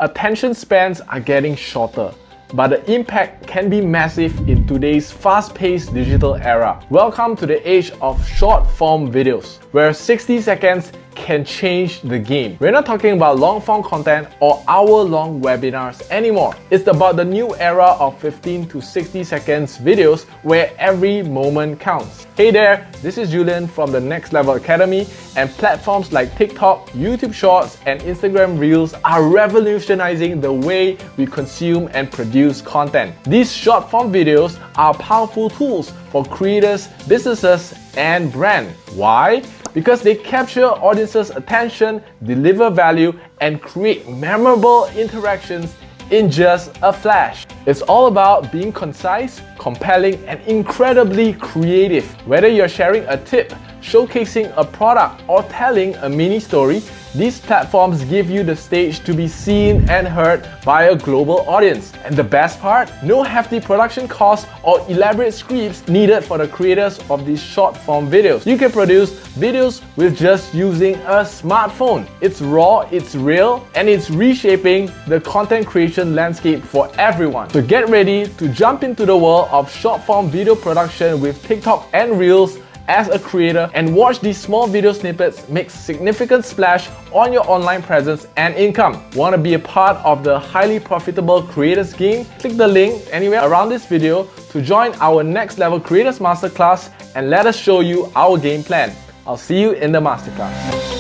Attention spans are getting shorter, but the impact can be massive in today's fast-paced digital era. Welcome to the age of short-form videos, where 60 seconds can change the game. We're not talking about long-form content or hour-long webinars anymore. It's about the new era of 15 to 60 seconds videos where every moment counts. Hey there, this is Julian from the Next Level Academy, and platforms like TikTok, YouTube Shorts, and Instagram Reels are revolutionizing the way we consume and produce content. These short-form videos are powerful tools for creators, businesses, and brands. Why? Because they capture audiences' attention, deliver value, and create memorable interactions in just a flash. It's all about being concise, compelling, and incredibly creative. Whether you're sharing a tip, showcasing a product, or telling a mini story, these platforms give you the stage to be seen and heard by a global audience. And the best part? No hefty production costs or elaborate scripts needed for the creators of these short-form videos. You can produce videos with just using a smartphone. It's raw, it's real, and it's reshaping the content creation landscape for everyone. So get ready to jump into the world of short-form video production with TikTok and Reels as a creator, and watch these small video snippets make significant splash on your online presence and income. Want to be a part of the highly profitable creators game? Click the link anywhere around this video to join our Next Level Creators Masterclass and let us show you our game plan. I'll see you in the masterclass.